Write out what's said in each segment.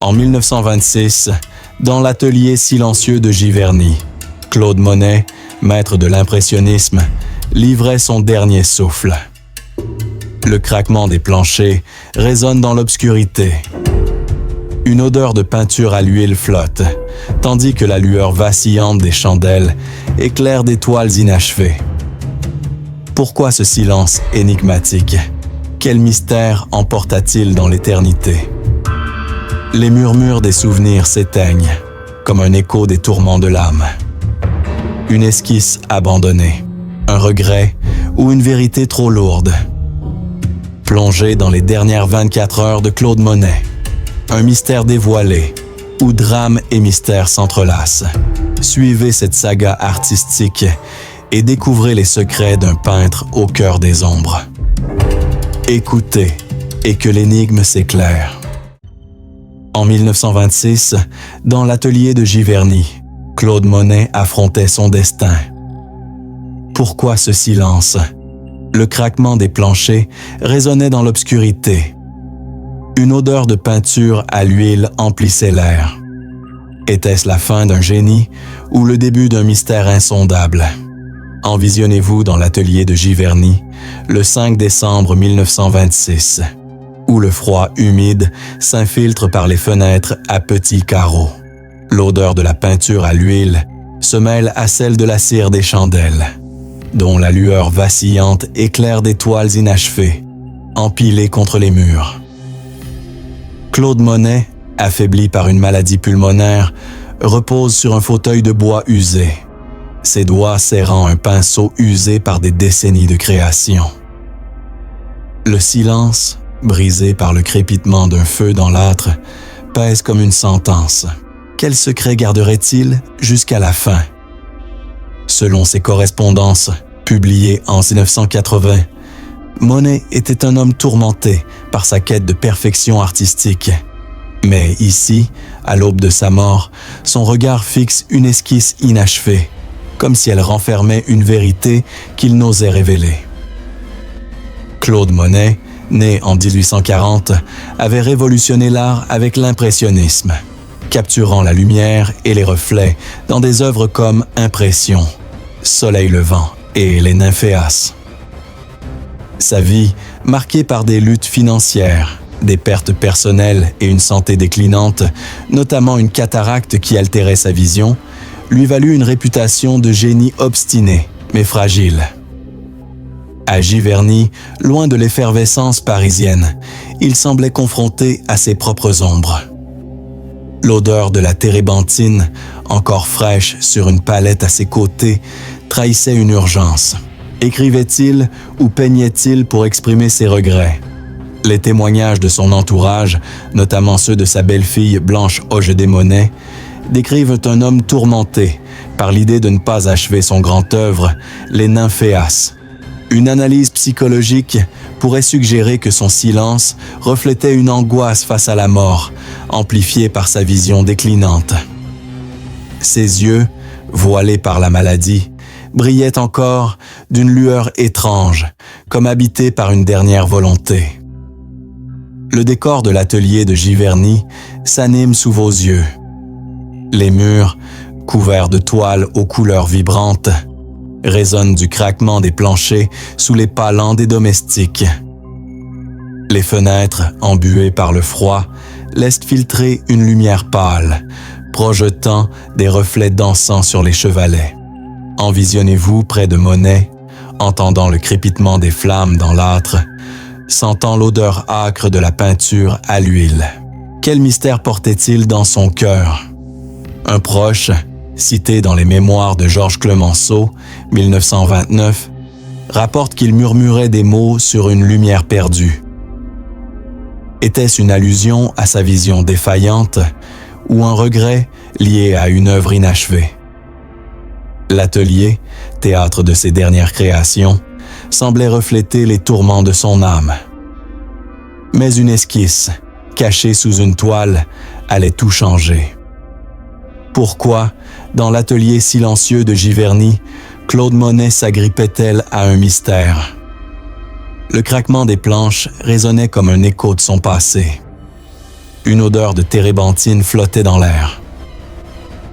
En 1926, dans l'atelier silencieux de Giverny, Claude Monet, maître de l'impressionnisme, livrait son dernier souffle. Le craquement des planchers résonne dans l'obscurité. Une odeur de peinture à l'huile flotte, tandis que la lueur vacillante des chandelles éclaire des toiles inachevées. Pourquoi ce silence énigmatique? Quel mystère emporta-t-il dans l'éternité? Les murmures des souvenirs s'éteignent, comme un écho des tourments de l'âme. Une esquisse abandonnée, un regret ou une vérité trop lourde. Plongé dans les dernières 24 heures de Claude Monet, un mystère dévoilé, où drame et mystère s'entrelacent. Suivez cette saga artistique et découvrez les secrets d'un peintre au cœur des ombres. Écoutez et que l'énigme s'éclaire. En 1926, dans l'atelier de Giverny, Claude Monet affrontait son destin. Pourquoi ce silence? Le craquement des planchers résonnait dans l'obscurité. Une odeur de peinture à l'huile emplissait l'air. Était-ce la fin d'un génie ou le début d'un mystère insondable? Envisionnez-vous dans l'atelier de Giverny, le 5 décembre 1926, où le froid humide s'infiltre par les fenêtres à petits carreaux. L'odeur de la peinture à l'huile se mêle à celle de la cire des chandelles, dont la lueur vacillante éclaire des toiles inachevées, empilées contre les murs. Claude Monet, affaibli par une maladie pulmonaire, repose sur un fauteuil de bois usé, ses doigts serrant un pinceau usé par des décennies de création. Le silence, brisé par le crépitement d'un feu dans l'âtre, pèse comme une sentence. Quel secret garderait-il jusqu'à la fin? Selon ses correspondances, publiées en 1980, Monet était un homme tourmenté par sa quête de perfection artistique. Mais ici, à l'aube de sa mort, son regard fixe une esquisse inachevée, comme si elle renfermait une vérité qu'il n'osait révéler. Claude Monet, né en 1840, avait révolutionné l'art avec l'impressionnisme, capturant la lumière et les reflets dans des œuvres comme Impression, Soleil levant et Les Nymphéas. Sa vie, marquée par des luttes financières, des pertes personnelles et une santé déclinante, notamment une cataracte qui altérait sa vision, lui valut une réputation de génie obstiné, mais fragile. À Giverny, loin de l'effervescence parisienne, il semblait confronté à ses propres ombres. L'odeur de la térébenthine, encore fraîche sur une palette à ses côtés, trahissait une urgence. Écrivait-il ou peignait-il pour exprimer ses regrets? Les témoignages de son entourage, notamment ceux de sa belle-fille Blanche Ogedé Monet, décrivent un homme tourmenté par l'idée de ne pas achever son grand œuvre, Les Nymphéas. Une analyse psychologique pourrait suggérer que son silence reflétait une angoisse face à la mort, amplifiée par sa vision déclinante. Ses yeux, voilés par la maladie, brillaient encore d'une lueur étrange, comme habités par une dernière volonté. Le décor de l'atelier de Giverny s'anime sous vos yeux. Les murs, couverts de toiles aux couleurs vibrantes, résonnent du craquement des planchers sous les pas lents des domestiques. Les fenêtres, embuées par le froid, laissent filtrer une lumière pâle, projetant des reflets dansants sur les chevalets. Envisionnez-vous près de Monet, entendant le crépitement des flammes dans l'âtre, sentant l'odeur âcre de la peinture à l'huile. Quel mystère portait-il dans son cœur? Un proche, cité dans les mémoires de Georges Clemenceau, 1929, rapporte qu'il murmurait des mots sur une lumière perdue. Était-ce une allusion à sa vision défaillante ou un regret lié à une œuvre inachevée? L'atelier, théâtre de ses dernières créations, semblait refléter les tourments de son âme. Mais une esquisse, cachée sous une toile, allait tout changer. Pourquoi, dans l'atelier silencieux de Giverny, Claude Monet s'agrippait-elle à un mystère? Le craquement des planches résonnait comme un écho de son passé. Une odeur de térébenthine flottait dans l'air.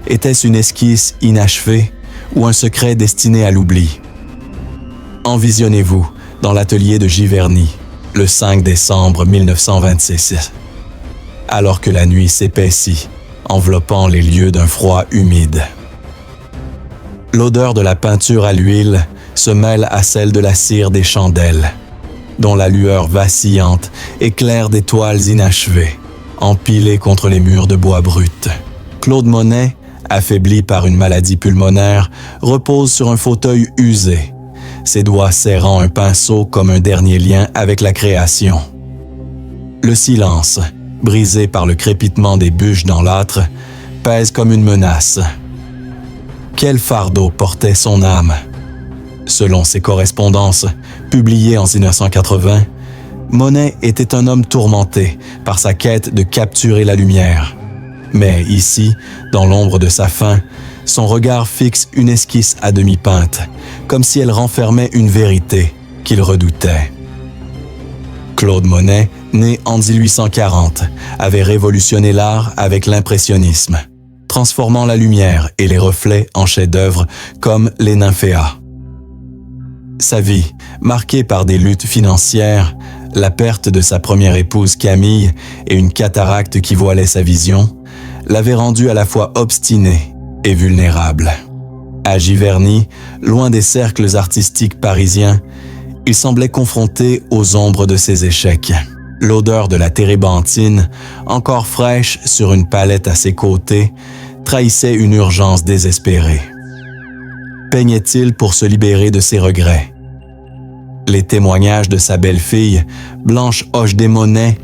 Était-ce une esquisse inachevée ou un secret destiné à l'oubli? Envisionnez-vous dans l'atelier de Giverny, le 5 décembre 1926, alors que la nuit s'épaissit, enveloppant les lieux d'un froid humide. L'odeur de la peinture à l'huile se mêle à celle de la cire des chandelles, dont la lueur vacillante éclaire des toiles inachevées, empilées contre les murs de bois brut. Claude Monet, affaibli par une maladie pulmonaire, repose sur un fauteuil usé, ses doigts serrant un pinceau comme un dernier lien avec la création. Le silence, brisé par le crépitement des bûches dans l'âtre, pèse comme une menace. Quel fardeau portait son âme? Selon ses correspondances, publiées en 1980, Monet était un homme tourmenté par sa quête de capturer la lumière. Mais ici, dans l'ombre de sa faim, son regard fixe une esquisse à demi peinte, comme si elle renfermait une vérité qu'il redoutait. Claude Monet, né en 1840, avait révolutionné l'art avec l'impressionnisme, transformant la lumière et les reflets en chefs-d'œuvre comme les nymphéas. Sa vie, marquée par des luttes financières, la perte de sa première épouse Camille et une cataracte qui voilait sa vision, l'avait rendu à la fois obstiné et vulnérable. À Giverny, loin des cercles artistiques parisiens, il semblait confronté aux ombres de ses échecs. L'odeur de la térébenthine, encore fraîche sur une palette à ses côtés, trahissait une urgence désespérée. Peignait-il pour se libérer de ses regrets? Les témoignages de sa belle-fille, Blanche Hoche des Monet,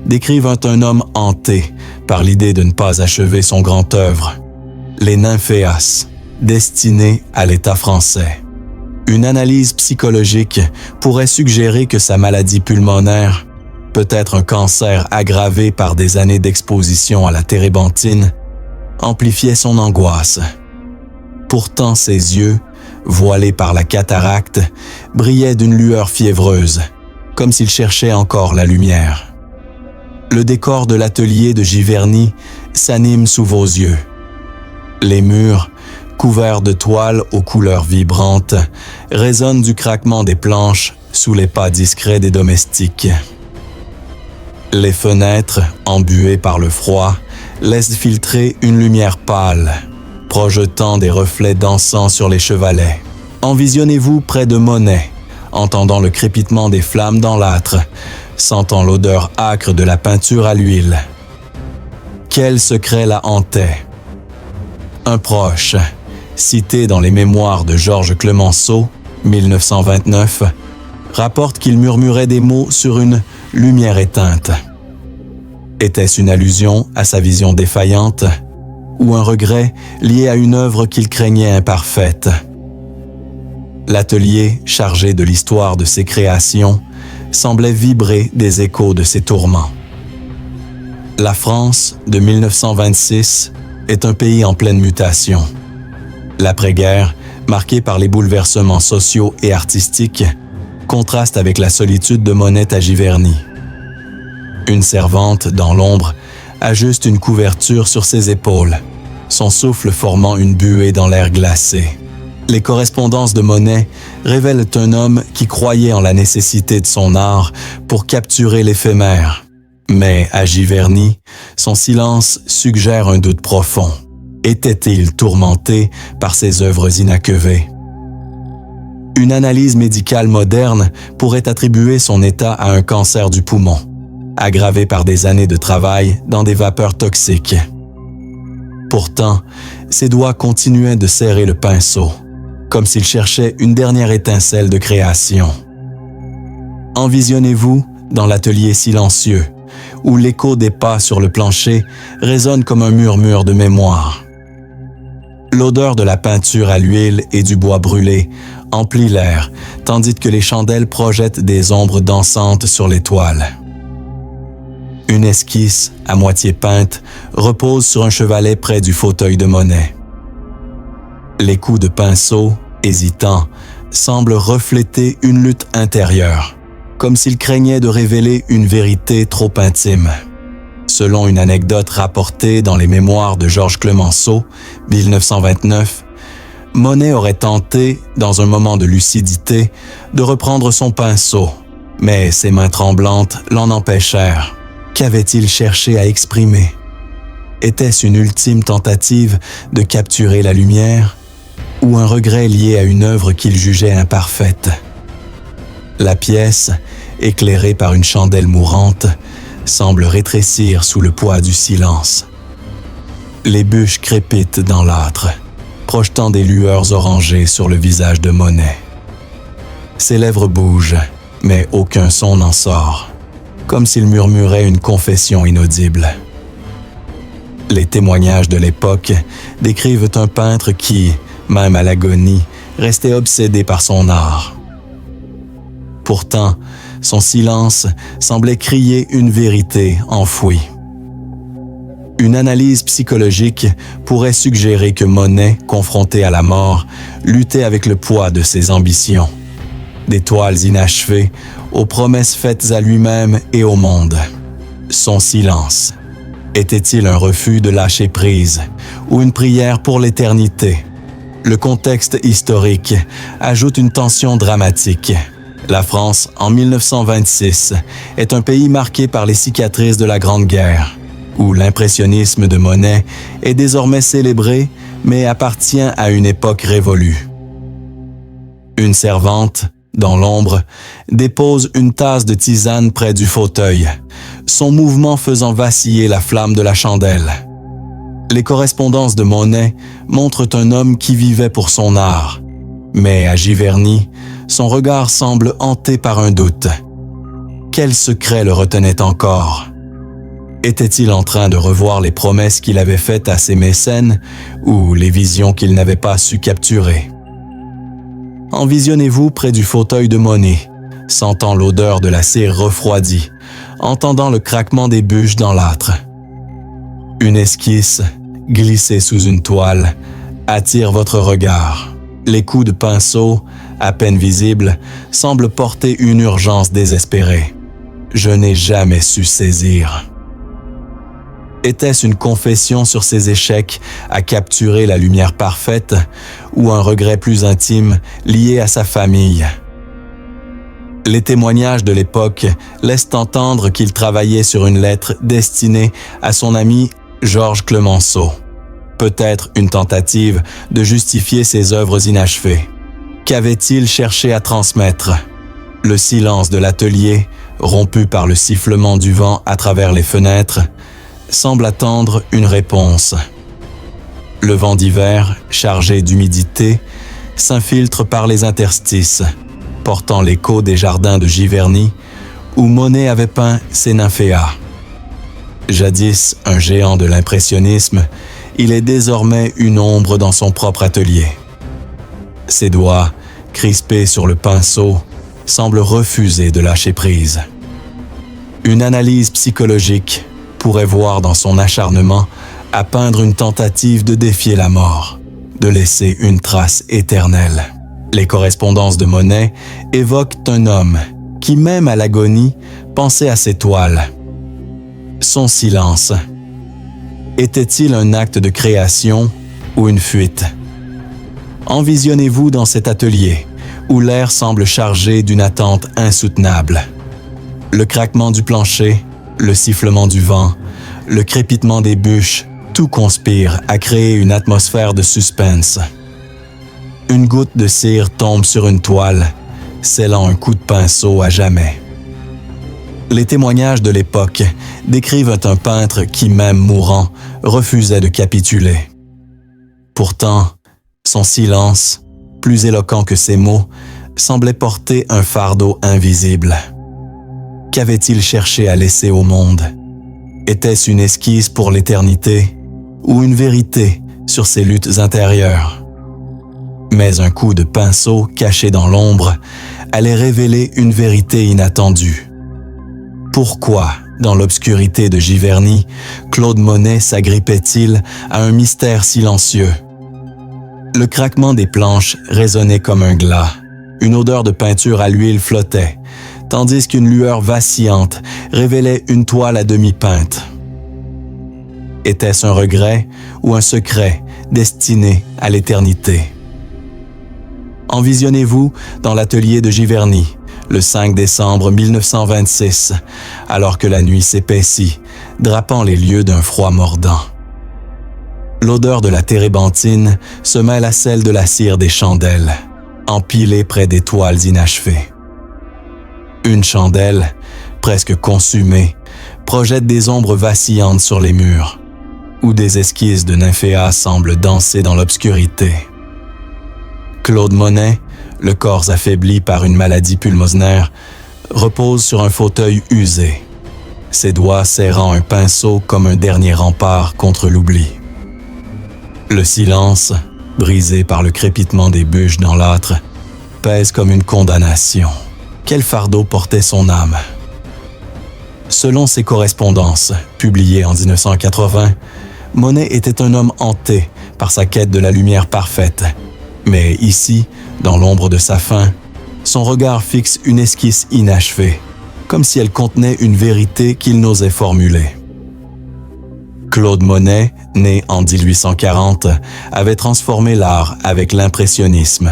décrivent un homme hanté par l'idée de ne pas achever son grand œuvre. Les nymphéas, destinés à l'État français. Une analyse psychologique pourrait suggérer que sa maladie pulmonaire, peut-être un cancer aggravé par des années d'exposition à la térébenthine, amplifiait son angoisse. Pourtant ses yeux, voilés par la cataracte, brillaient d'une lueur fiévreuse, comme s'il cherchait encore la lumière. Le décor de l'atelier de Giverny s'anime sous vos yeux. Les murs, couverts de toiles aux couleurs vibrantes, résonnent du craquement des planches sous les pas discrets des domestiques. Les fenêtres, embuées par le froid, laissent filtrer une lumière pâle, projetant des reflets dansants sur les chevalets. Envisionnez-vous près de Monet, entendant le crépitement des flammes dans l'âtre, sentant l'odeur âcre de la peinture à l'huile. Quel secret la hantait? Un proche, cité dans les mémoires de Georges Clemenceau, 1929, rapporte qu'il murmurait des mots sur une lumière éteinte. Était-ce une allusion à sa vision défaillante ou un regret lié à une œuvre qu'il craignait imparfaite? L'atelier, chargé de l'histoire de ses créations, semblait vibrer des échos de ses tourments. La France de 1926 est un pays en pleine mutation. L'après-guerre, marqué par les bouleversements sociaux et artistiques, contraste avec la solitude de Monet à Giverny. Une servante, dans l'ombre, ajuste une couverture sur ses épaules, son souffle formant une buée dans l'air glacé. Les correspondances de Monet révèlent un homme qui croyait en la nécessité de son art pour capturer l'éphémère. Mais à Giverny, son silence suggère un doute profond. Était-il tourmenté par ses œuvres inachevées? Une analyse médicale moderne pourrait attribuer son état à un cancer du poumon, aggravé par des années de travail dans des vapeurs toxiques. Pourtant, ses doigts continuaient de serrer le pinceau, comme s'il cherchait une dernière étincelle de création. Envisionnez-vous dans l'atelier silencieux, où l'écho des pas sur le plancher résonne comme un murmure de mémoire. L'odeur de la peinture à l'huile et du bois brûlé emplit l'air, tandis que les chandelles projettent des ombres dansantes sur les toiles. Une esquisse, à moitié peinte, repose sur un chevalet près du fauteuil de Monet. Les coups de pinceau, hésitants, semblent refléter une lutte intérieure, comme s'il craignait de révéler une vérité trop intime. Selon une anecdote rapportée dans les mémoires de Georges Clemenceau, 1929, Monet aurait tenté, dans un moment de lucidité, de reprendre son pinceau, mais ses mains tremblantes l'en empêchèrent. Qu'avait-il cherché à exprimer? Était-ce une ultime tentative de capturer la lumière ou un regret lié à une œuvre qu'il jugeait imparfaite? La pièce, éclairée par une chandelle mourante, semble rétrécir sous le poids du silence. Les bûches crépitent dans l'âtre, projetant des lueurs orangées sur le visage de Monet. Ses lèvres bougent, mais aucun son n'en sort, comme s'il murmurait une confession inaudible. Les témoignages de l'époque décrivent un peintre qui, même à l'agonie, restait obsédé par son art. Pourtant, son silence semblait crier une vérité enfouie. Une analyse psychologique pourrait suggérer que Monet, confronté à la mort, luttait avec le poids de ses ambitions. Des toiles inachevées, aux promesses faites à lui-même et au monde. Son silence. Était-il un refus de lâcher prise ou une prière pour l'éternité? Le contexte historique ajoute une tension dramatique. La France, en 1926, est un pays marqué par les cicatrices de la Grande Guerre, où l'impressionnisme de Monet est désormais célébré, mais appartient à une époque révolue. Une servante, dans l'ombre, dépose une tasse de tisane près du fauteuil, son mouvement faisant vaciller la flamme de la chandelle. Les correspondances de Monet montrent un homme qui vivait pour son art, mais à Giverny, son regard semble hanté par un doute. Quel secret le retenait encore? Était-il en train de revoir les promesses qu'il avait faites à ses mécènes ou les visions qu'il n'avait pas su capturer? Envisionnez-vous près du fauteuil de Monet, sentant l'odeur de la cire refroidie, entendant le craquement des bûches dans l'âtre. Une esquisse, glissée sous une toile, attire votre regard. Les coups de pinceau, à peine visibles, semblent porter une urgence désespérée. Je n'ai jamais su saisir. Était-ce une confession sur ses échecs à capturer la lumière parfaite ou un regret plus intime lié à sa famille? Les témoignages de l'époque laissent entendre qu'il travaillait sur une lettre destinée à son ami Georges Clemenceau. Peut-être une tentative de justifier ses œuvres inachevées. Qu'avait-il cherché à transmettre? Le silence de l'atelier, rompu par le sifflement du vent à travers les fenêtres, semble attendre une réponse. Le vent d'hiver, chargé d'humidité, s'infiltre par les interstices, portant l'écho des jardins de Giverny, où Monet avait peint ses nymphéas. Jadis un géant de l'impressionnisme, il est désormais une ombre dans son propre atelier. Ses doigts, crispés sur le pinceau, semblent refuser de lâcher prise. Une analyse psychologique pourrait voir dans son acharnement à peindre une tentative de défier la mort, de laisser une trace éternelle. Les correspondances de Monet évoquent un homme qui, même à l'agonie, pensait à ses toiles. Son silence. Était-il un acte de création ou une fuite? Envisionnez-vous dans cet atelier, où l'air semble chargé d'une attente insoutenable. Le craquement du plancher, le sifflement du vent, le crépitement des bûches, tout conspire à créer une atmosphère de suspense. Une goutte de cire tombe sur une toile, scellant un coup de pinceau à jamais. Les témoignages de l'époque décrivent un peintre qui, même mourant, refusait de capituler. Pourtant, son silence, plus éloquent que ses mots, semblait porter un fardeau invisible. Qu'avait-il cherché à laisser au monde? Était-ce une esquisse pour l'éternité ou une vérité sur ses luttes intérieures? Mais un coup de pinceau caché dans l'ombre allait révéler une vérité inattendue. Pourquoi, dans l'obscurité de Giverny, Claude Monet s'agrippait-il à un mystère silencieux? Le craquement des planches résonnait comme un glas. Une odeur de peinture à l'huile flottait, tandis qu'une lueur vacillante révélait une toile à demi peinte. Était-ce un regret ou un secret destiné à l'éternité? Envisionnez-vous dans l'atelier de Giverny, le 5 décembre 1926, alors que la nuit s'épaissit, drapant les lieux d'un froid mordant. L'odeur de la térébenthine se mêle à celle de la cire des chandelles, empilées près des toiles inachevées. Une chandelle, presque consumée, projette des ombres vacillantes sur les murs, où des esquisses de nymphéas semblent danser dans l'obscurité. Claude Monet, le corps affaibli par une maladie pulmonaire, repose sur un fauteuil usé, ses doigts serrant un pinceau comme un dernier rempart contre l'oubli. Le silence, brisé par le crépitement des bûches dans l'âtre, pèse comme une condamnation. Quel fardeau portait son âme? Selon ses correspondances, publiées en 1980, Monet était un homme hanté par sa quête de la lumière parfaite. Mais ici, dans l'ombre de sa faim, son regard fixe une esquisse inachevée, comme si elle contenait une vérité qu'il n'osait formuler. Claude Monet, né en 1840, avait transformé l'art avec l'impressionnisme,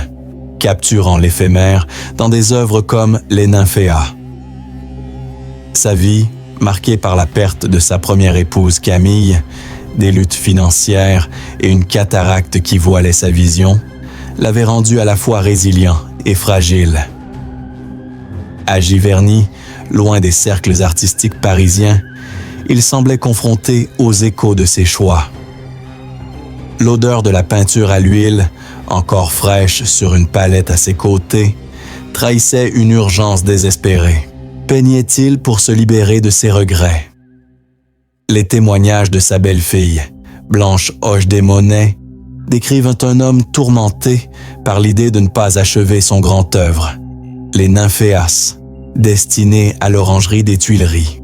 capturant l'éphémère dans des œuvres comme Les Nymphéas. Sa vie, marquée par la perte de sa première épouse Camille, des luttes financières et une cataracte qui voilait sa vision, l'avait rendu à la fois résilient et fragile. À Giverny, loin des cercles artistiques parisiens, il semblait confronté aux échos de ses choix. L'odeur de la peinture à l'huile, encore fraîche sur une palette à ses côtés, trahissait une urgence désespérée. Peignait-il pour se libérer de ses regrets? Les témoignages de sa belle-fille, Blanche Hoche des Monet, décrivent un homme tourmenté par l'idée de ne pas achever son grand œuvre, Les Nymphéas, destiné à l'orangerie des Tuileries.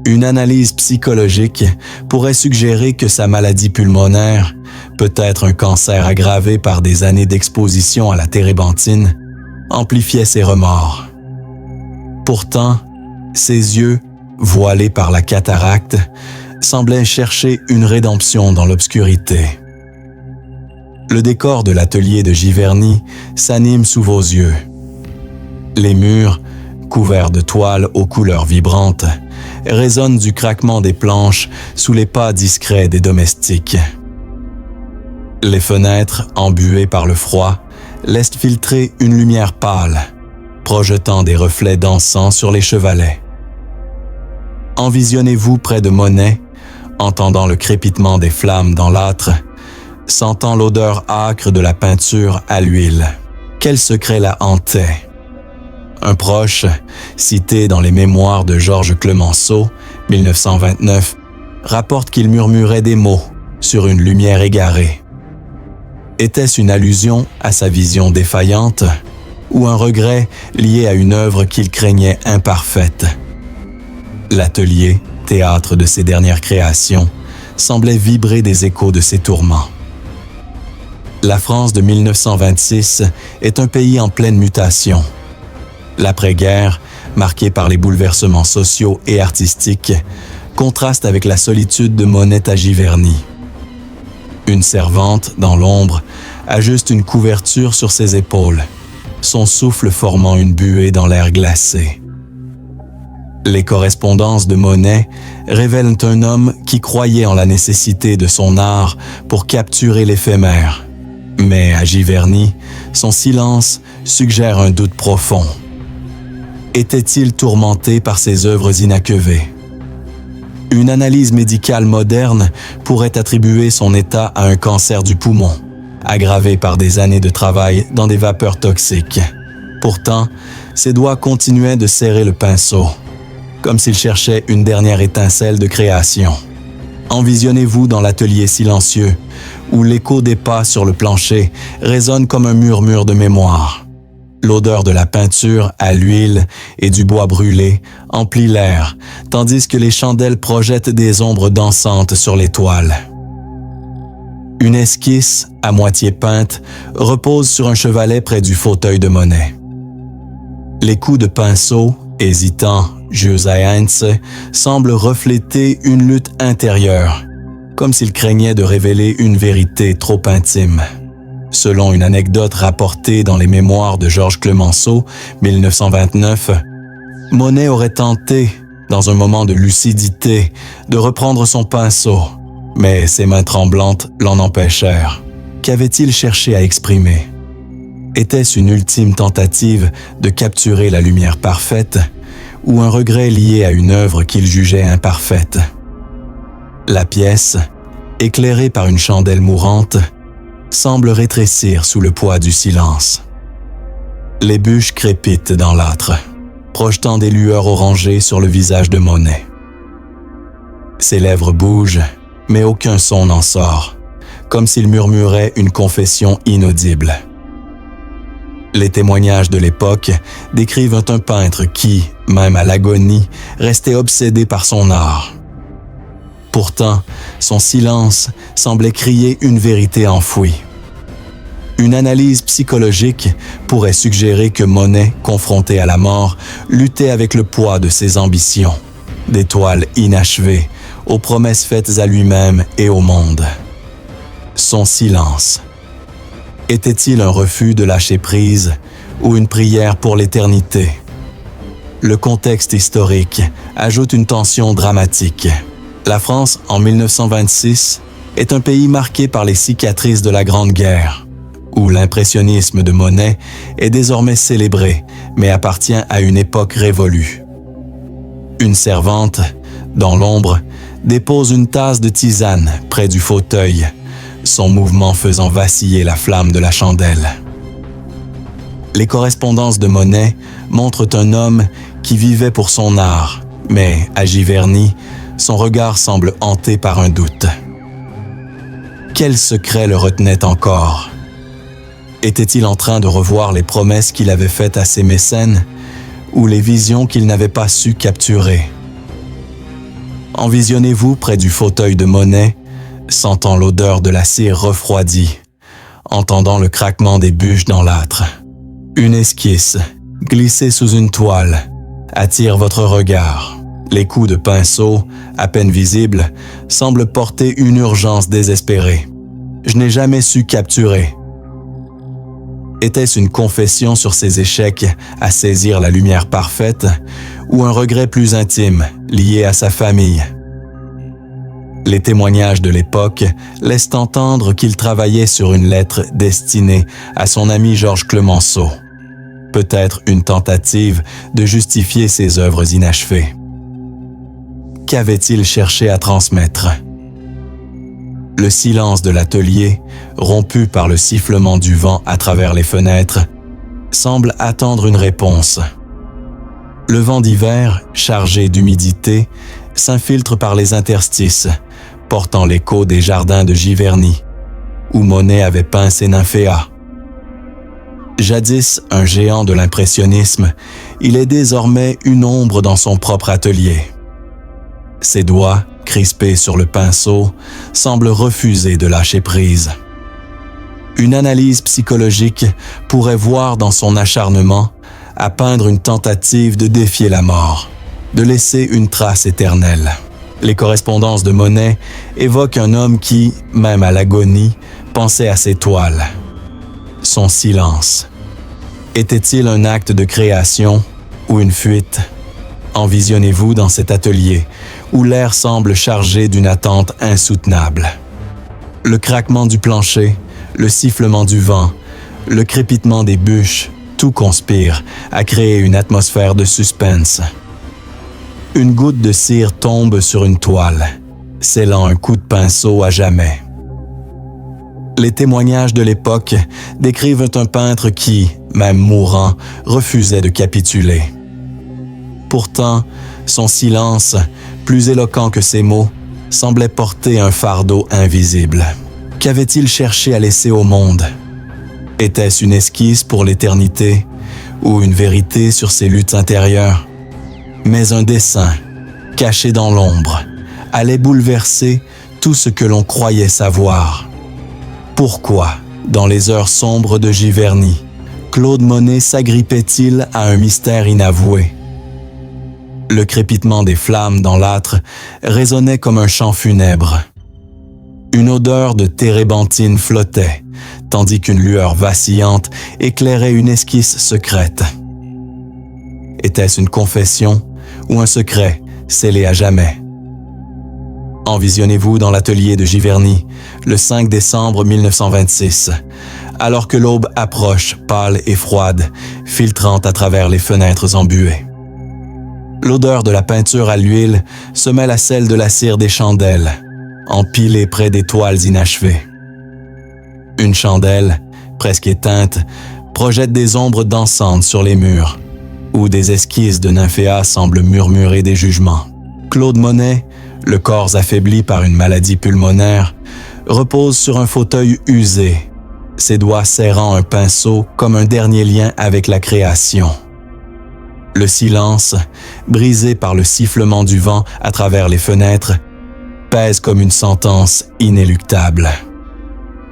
Une analyse psychologique pourrait suggérer que sa maladie pulmonaire, peut-être un cancer aggravé par des années d'exposition à la térébenthine, amplifiait ses remords. Pourtant, ses yeux, voilés par la cataracte, semblaient chercher une rédemption dans l'obscurité. Le décor de l'atelier de Giverny s'anime sous vos yeux. Les murs, couverts de toiles aux couleurs vibrantes, résonnent du craquement des planches sous les pas discrets des domestiques. Les fenêtres, embuées par le froid, laissent filtrer une lumière pâle, projetant des reflets dansants sur les chevalets. Envisionnez-vous près de Monet, entendant le crépitement des flammes dans l'âtre, sentant l'odeur âcre de la peinture à l'huile. Quel secret la hantait? Un proche, cité dans les mémoires de Georges Clemenceau, 1929, rapporte qu'il murmurait des mots sur une lumière égarée. Était-ce une allusion à sa vision défaillante ou un regret lié à une œuvre qu'il craignait imparfaite? L'atelier, théâtre de ses dernières créations, semblait vibrer des échos de ses tourments. La France de 1926 est un pays en pleine mutation. L'après-guerre, marquée par les bouleversements sociaux et artistiques, contraste avec la solitude de Monet à Giverny. Une servante, dans l'ombre, ajuste une couverture sur ses épaules, son souffle formant une buée dans l'air glacé. Les correspondances de Monet révèlent un homme qui croyait en la nécessité de son art pour capturer l'éphémère. Mais à Giverny, son silence suggère un doute profond. Était-il tourmenté par ses œuvres inachevées? Une analyse médicale moderne pourrait attribuer son état à un cancer du poumon, aggravé par des années de travail dans des vapeurs toxiques. Pourtant, ses doigts continuaient de serrer le pinceau, comme s'il cherchait une dernière étincelle de création. Envisionnez-vous dans l'atelier silencieux, où l'écho des pas sur le plancher résonne comme un murmure de mémoire. L'odeur de la peinture à l'huile et du bois brûlé emplit l'air, tandis que les chandelles projettent des ombres dansantes sur les toiles. Une esquisse, à moitié peinte, repose sur un chevalet près du fauteuil de Monet. Les coups de pinceau, hésitants, yeux semblent refléter une lutte intérieure comme s'il craignait de révéler une vérité trop intime. Selon une anecdote rapportée dans les mémoires de Georges Clemenceau, 1929, Monet aurait tenté, dans un moment de lucidité, de reprendre son pinceau, mais ses mains tremblantes l'en empêchèrent. Qu'avait-il cherché à exprimer? Était-ce une ultime tentative de capturer la lumière parfaite ou un regret lié à une œuvre qu'il jugeait imparfaite? La pièce, éclairée par une chandelle mourante, semble rétrécir sous le poids du silence. Les bûches crépitent dans l'âtre, projetant des lueurs orangées sur le visage de Monet. Ses lèvres bougent, mais aucun son n'en sort, comme s'il murmurait une confession inaudible. Les témoignages de l'époque décrivent un peintre qui, même à l'agonie, restait obsédé par son art. Pourtant, son silence semblait crier une vérité enfouie. Une analyse psychologique pourrait suggérer que Monet, confronté à la mort, luttait avec le poids de ses ambitions, des toiles inachevées, aux promesses faites à lui-même et au monde. Son silence. Était-il un refus de lâcher prise ou une prière pour l'éternité? Le contexte historique ajoute une tension dramatique. La France, en 1926, est un pays marqué par les cicatrices de la Grande Guerre, où l'impressionnisme de Monet est désormais célébré, mais appartient à une époque révolue. Une servante, dans l'ombre, dépose une tasse de tisane près du fauteuil, son mouvement faisant vaciller la flamme de la chandelle. Les correspondances de Monet montrent un homme qui vivait pour son art, mais à Giverny, son regard semble hanté par un doute. Quel secret le retenait encore? Était-il en train de revoir les promesses qu'il avait faites à ses mécènes ou les visions qu'il n'avait pas su capturer? Envisionnez-vous près du fauteuil de Monet, sentant l'odeur de la cire refroidie, entendant le craquement des bûches dans l'âtre. Une esquisse, glissée sous une toile, attire votre regard. Les coups de pinceau, à peine visibles, semblent porter une urgence désespérée. Je n'ai jamais su capturer. Était-ce une confession sur ses échecs à saisir la lumière parfaite ou un regret plus intime lié à sa famille? Les témoignages de l'époque laissent entendre qu'il travaillait sur une lettre destinée à son ami Georges Clemenceau. Peut-être une tentative de justifier ses œuvres inachevées. Qu'avait-il cherché à transmettre? Le silence de l'atelier, rompu par le sifflement du vent à travers les fenêtres, semble attendre une réponse. Le vent d'hiver, chargé d'humidité, s'infiltre par les interstices, portant l'écho des jardins de Giverny, où Monet avait peint ses nymphéas. Jadis un géant de l'impressionnisme, il est désormais une ombre dans son propre atelier. Ses doigts, crispés sur le pinceau, semblent refuser de lâcher prise. Une analyse psychologique pourrait voir dans son acharnement à peindre une tentative de défier la mort, de laisser une trace éternelle. Les correspondances de Monet évoquent un homme qui, même à l'agonie, pensait à ses toiles. Son silence. Était-il un acte de création ou une fuite? Envisionnez-vous dans cet atelier où l'air semble chargé d'une attente insoutenable. Le craquement du plancher, le sifflement du vent, le crépitement des bûches, tout conspire à créer une atmosphère de suspense. Une goutte de cire tombe sur une toile, scellant un coup de pinceau à jamais. Les témoignages de l'époque décrivent un peintre qui, même mourant, refusait de capituler. Pourtant, son silence, plus éloquent que ses mots, semblait porter un fardeau invisible. Qu'avait-il cherché à laisser au monde? Était-ce une esquisse pour l'éternité ou une vérité sur ses luttes intérieures? Mais un dessin, caché dans l'ombre, allait bouleverser tout ce que l'on croyait savoir. Pourquoi, dans les heures sombres de Giverny, Claude Monet s'agrippait-il à un mystère inavoué? Le crépitement des flammes dans l'âtre résonnait comme un chant funèbre. Une odeur de térébenthine flottait, tandis qu'une lueur vacillante éclairait une esquisse secrète. Était-ce une confession ou un secret scellé à jamais? Envisionnez-vous dans l'atelier de Giverny, le 5 décembre 1926, alors que l'aube approche, pâle et froide, filtrant à travers les fenêtres embuées. L'odeur de la peinture à l'huile se mêle à celle de la cire des chandelles, empilées près des toiles inachevées. Une chandelle, presque éteinte, projette des ombres dansantes sur les murs, où des esquisses de nymphéas semblent murmurer des jugements. Claude Monet, le corps affaibli par une maladie pulmonaire, repose sur un fauteuil usé, ses doigts serrant un pinceau comme un dernier lien avec la création. Le silence, brisé par le sifflement du vent à travers les fenêtres, pèse comme une sentence inéluctable.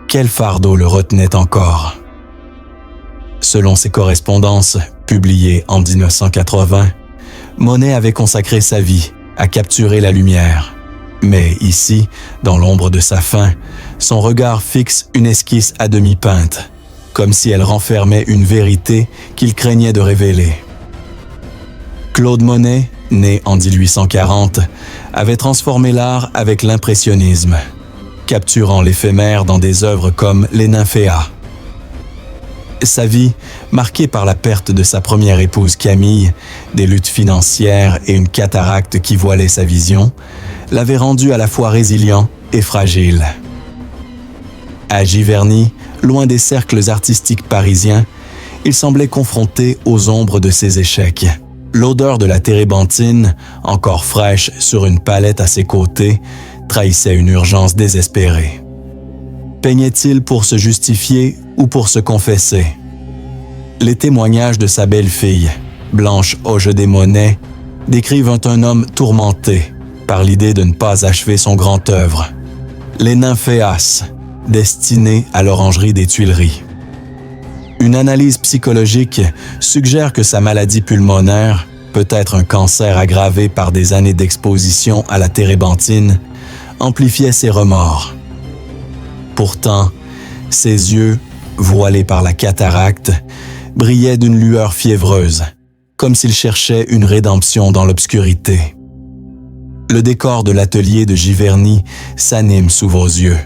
Quel fardeau le retenait encore? Selon ses correspondances, publiées en 1980, Monet avait consacré sa vie à capturer la lumière. Mais ici, dans l'ombre de sa faim, son regard fixe une esquisse à demi peinte, comme si elle renfermait une vérité qu'il craignait de révéler. Claude Monet, né en 1840, avait transformé l'art avec l'impressionnisme, capturant l'éphémère dans des œuvres comme les nymphéas. Sa vie, marquée par la perte de sa première épouse Camille, des luttes financières et une cataracte qui voilait sa vision, l'avait rendu à la fois résilient et fragile. À Giverny, loin des cercles artistiques parisiens, il semblait confronté aux ombres de ses échecs. L'odeur de la térébenthine, encore fraîche sur une palette à ses côtés, trahissait une urgence désespérée. Peignait-il pour se justifier ou pour se confesser? Les témoignages de sa belle-fille, Blanche Auge-des-Monet, décrivent un homme tourmenté par l'idée de ne pas achever son grand œuvre. Les nymphéas, destinés à l'orangerie des Tuileries. Une analyse psychologique suggère que sa maladie pulmonaire, peut-être un cancer aggravé par des années d'exposition à la térébenthine, amplifiait ses remords. Pourtant, ses yeux, voilés par la cataracte, brillaient d'une lueur fiévreuse, comme s'il cherchait une rédemption dans l'obscurité. Le décor de l'atelier de Giverny s'anime sous vos yeux.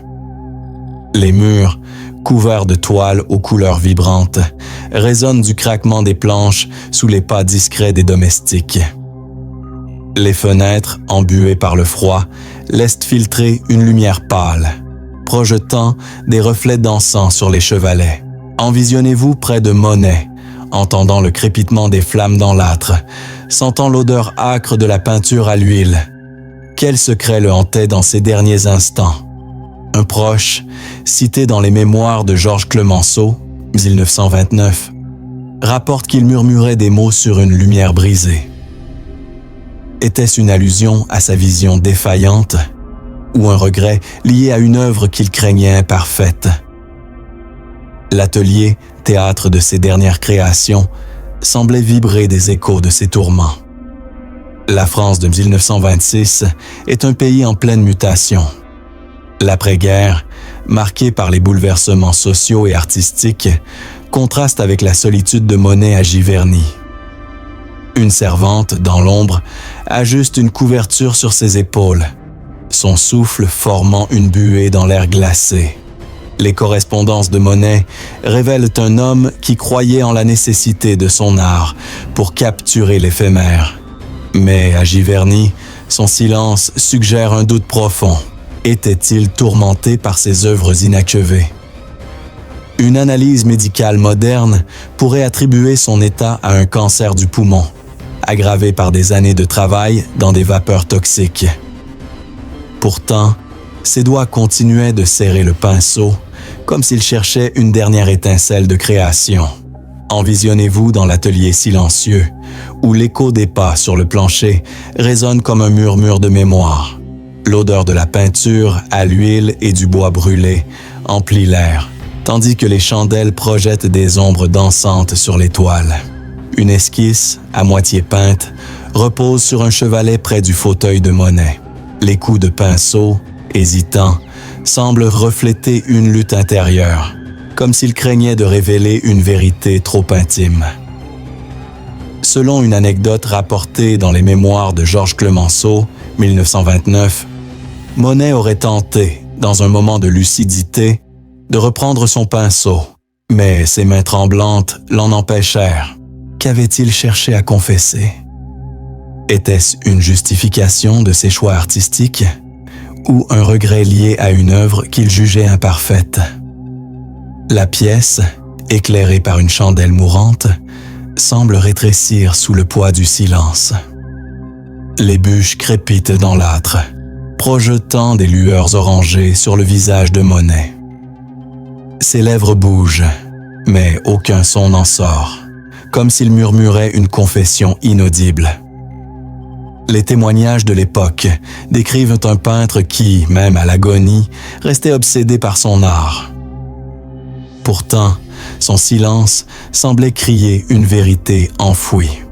Les murs, couverts de toiles aux couleurs vibrantes, résonnent du craquement des planches sous les pas discrets des domestiques. Les fenêtres, embuées par le froid, laissent filtrer une lumière pâle, projetant des reflets dansants sur les chevalets. Envisionnez-vous près de Monet, entendant le crépitement des flammes dans l'âtre, sentant l'odeur âcre de la peinture à l'huile. Quel secret le hantait dans ces derniers instants? Un proche, cité dans les mémoires de Georges Clemenceau, 1929, rapporte qu'il murmurait des mots sur une lumière brisée. Était-ce une allusion à sa vision défaillante ou un regret lié à une œuvre qu'il craignait imparfaite? L'atelier, théâtre de ses dernières créations, semblait vibrer des échos de ses tourments. La France de 1926 est un pays en pleine mutation. L'après-guerre, marqué par les bouleversements sociaux et artistiques, contraste avec la solitude de Monet à Giverny. Une servante, dans l'ombre, ajuste une couverture sur ses épaules, son souffle formant une buée dans l'air glacé. Les correspondances de Monet révèlent un homme qui croyait en la nécessité de son art pour capturer l'éphémère. Mais à Giverny, son silence suggère un doute profond. Était-il tourmenté par ses œuvres inachevées? Une analyse médicale moderne pourrait attribuer son état à un cancer du poumon, aggravé par des années de travail dans des vapeurs toxiques. Pourtant, ses doigts continuaient de serrer le pinceau, comme s'il cherchait une dernière étincelle de création. Envisionnez-vous dans l'atelier silencieux, où l'écho des pas sur le plancher résonne comme un murmure de mémoire. L'odeur de la peinture à l'huile et du bois brûlé emplit l'air, tandis que les chandelles projettent des ombres dansantes sur les toiles. Une esquisse, à moitié peinte, repose sur un chevalet près du fauteuil de Monet. Les coups de pinceau, hésitants, semble refléter une lutte intérieure, comme s'il craignait de révéler une vérité trop intime. Selon une anecdote rapportée dans les mémoires de Georges Clemenceau, 1929, Monet aurait tenté, dans un moment de lucidité, de reprendre son pinceau, mais ses mains tremblantes l'en empêchèrent. Qu'avait-il cherché à confesser? Était-ce une justification de ses choix artistiques ou un regret lié à une œuvre qu'il jugeait imparfaite? La pièce, éclairée par une chandelle mourante, semble rétrécir sous le poids du silence. Les bûches crépitent dans l'âtre, projetant des lueurs orangées sur le visage de Monet. Ses lèvres bougent, mais aucun son n'en sort, comme s'il murmurait une confession inaudible. Les témoignages de l'époque décrivent un peintre qui, même à l'agonie, restait obsédé par son art. Pourtant, son silence semblait crier une vérité enfouie.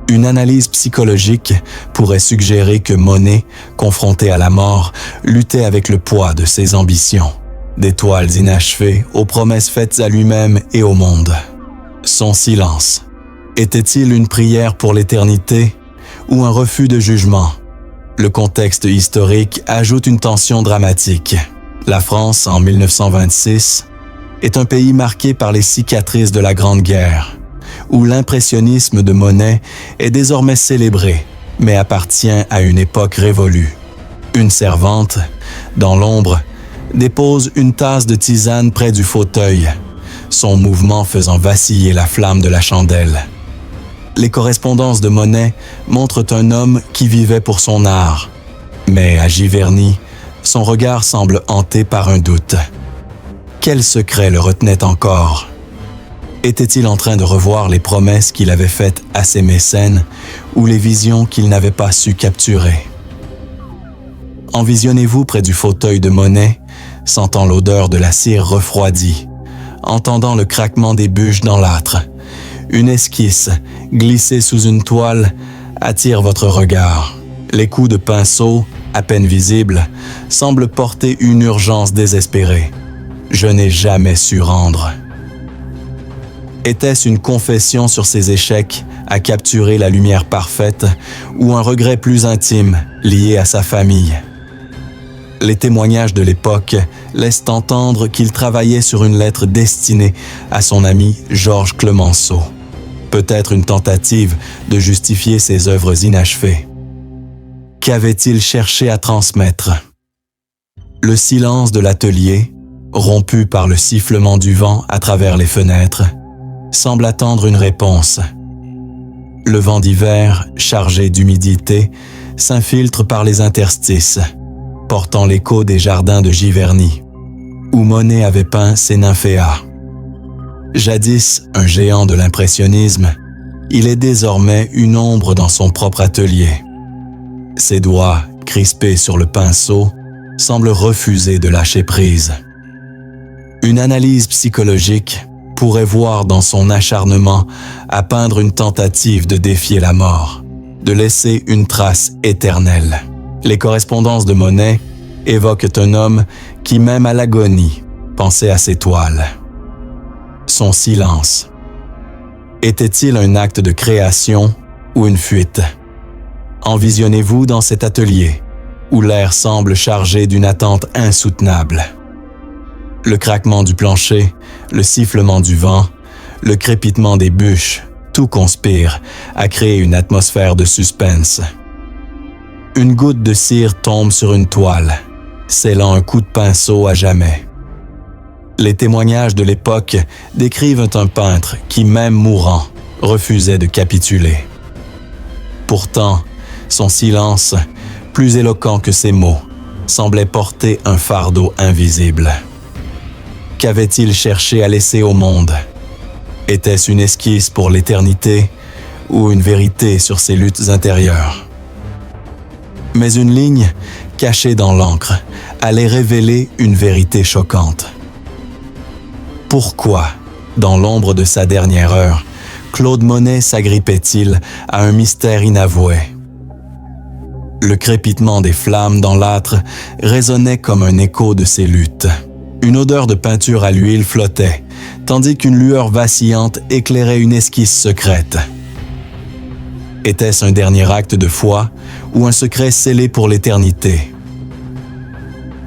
Une analyse psychologique pourrait suggérer que Monet, confronté à la mort, luttait avec le poids de ses ambitions, des toiles inachevées aux promesses faites à lui-même et au monde. Son silence, était-il une prière pour l'éternité ou un refus de jugement? Le contexte historique ajoute une tension dramatique. La France, en 1926, est un pays marqué par les cicatrices de la Grande Guerre, où l'impressionnisme de Monet est désormais célébré, mais appartient à une époque révolue. Une servante, dans l'ombre, dépose une tasse de tisane près du fauteuil, son mouvement faisant vaciller la flamme de la chandelle. Les correspondances de Monet montrent un homme qui vivait pour son art, mais à Giverny, son regard semble hanté par un doute. Quel secret le retenait encore? Était-il en train de revoir les promesses qu'il avait faites à ses mécènes ou les visions qu'il n'avait pas su capturer? Envisionnez-vous près du fauteuil de Monet, sentant l'odeur de la cire refroidie, entendant le craquement des bûches dans l'âtre. Une esquisse, glissée sous une toile, attire votre regard. Les coups de pinceau, à peine visibles, semblent porter une urgence désespérée. Je n'ai jamais su rendre. Était-ce une confession sur ses échecs à capturer la lumière parfaite ou un regret plus intime lié à sa famille? Les témoignages de l'époque laissent entendre qu'il travaillait sur une lettre destinée à son ami Georges Clemenceau. Peut-être une tentative de justifier ses œuvres inachevées. Qu'avait-il cherché à transmettre? Le silence de l'atelier, rompu par le sifflement du vent à travers les fenêtres, semble attendre une réponse. Le vent d'hiver, chargé d'humidité, s'infiltre par les interstices, portant l'écho des jardins de Giverny, où Monet avait peint ses nymphéas. Jadis un géant de l'impressionnisme, il est désormais une ombre dans son propre atelier. Ses doigts, crispés sur le pinceau, semblent refuser de lâcher prise. Une analyse psychologique pourrait voir dans son acharnement à peindre une tentative de défier la mort, de laisser une trace éternelle. Les correspondances de Monet évoquent un homme qui, même à l'agonie, pensait à ses toiles. Son silence. Était-il un acte de création ou une fuite? Envisionnez-vous dans cet atelier, où l'air semble chargé d'une attente insoutenable. Le craquement du plancher, le sifflement du vent, le crépitement des bûches, tout conspire à créer une atmosphère de suspense. Une goutte de cire tombe sur une toile, scellant un coup de pinceau à jamais. Les témoignages de l'époque décrivent un peintre qui, même mourant, refusait de capituler. Pourtant, son silence, plus éloquent que ses mots, semblait porter un fardeau invisible. Qu'avait-il cherché à laisser au monde? Était-ce une esquisse pour l'éternité ou une vérité sur ses luttes intérieures? Mais une ligne, cachée dans l'encre, allait révéler une vérité choquante. Pourquoi, dans l'ombre de sa dernière heure, Claude Monet s'agrippait-il à un mystère inavoué? Le crépitement des flammes dans l'âtre résonnait comme un écho de ses luttes. Une odeur de peinture à l'huile flottait, tandis qu'une lueur vacillante éclairait une esquisse secrète. Était-ce un dernier acte de foi ou un secret scellé pour l'éternité?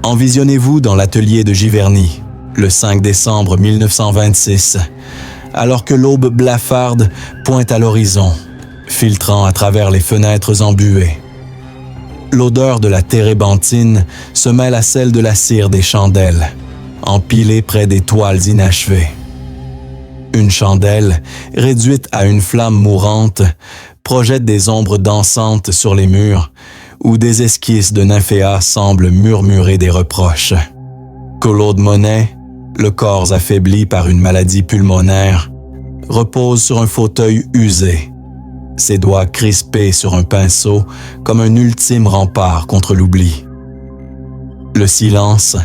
Envisionnez-vous dans l'atelier de Giverny, le 5 décembre 1926, alors que l'aube blafarde pointe à l'horizon, filtrant à travers les fenêtres embuées. L'odeur de la térébenthine se mêle à celle de la cire des chandelles, empilées près des toiles inachevées. Une chandelle, réduite à une flamme mourante, projette des ombres dansantes sur les murs, où des esquisses de nymphéas semblent murmurer des reproches. Claude Monet, le corps affaibli par une maladie pulmonaire, repose sur un fauteuil usé, ses doigts crispés sur un pinceau comme un ultime rempart contre l'oubli. Le silence,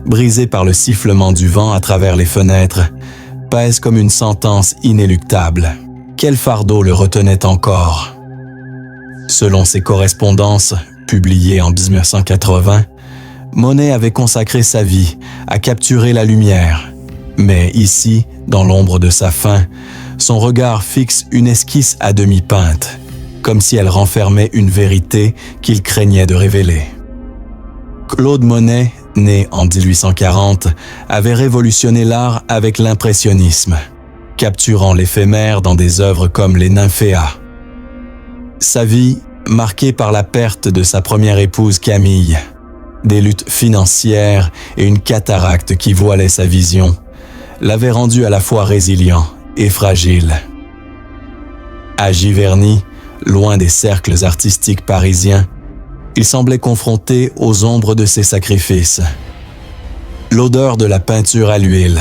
brisé par le sifflement du vent à travers les fenêtres, pèse comme une sentence inéluctable. Quel fardeau le retenait encore? Selon ses correspondances, publiées en 1980, Monet avait consacré sa vie à capturer la lumière. Mais ici, dans l'ombre de sa faim, son regard fixe une esquisse à demi peinte, comme si elle renfermait une vérité qu'il craignait de révéler. Claude Monet, né en 1840, avait révolutionné l'art avec l'impressionnisme, capturant l'éphémère dans des œuvres comme les nymphéas. Sa vie, marquée par la perte de sa première épouse Camille, des luttes financières et une cataracte qui voilait sa vision, l'avait rendu à la fois résilient et fragile. À Giverny, loin des cercles artistiques parisiens, il semblait confronté aux ombres de ses sacrifices. L'odeur de la peinture à l'huile,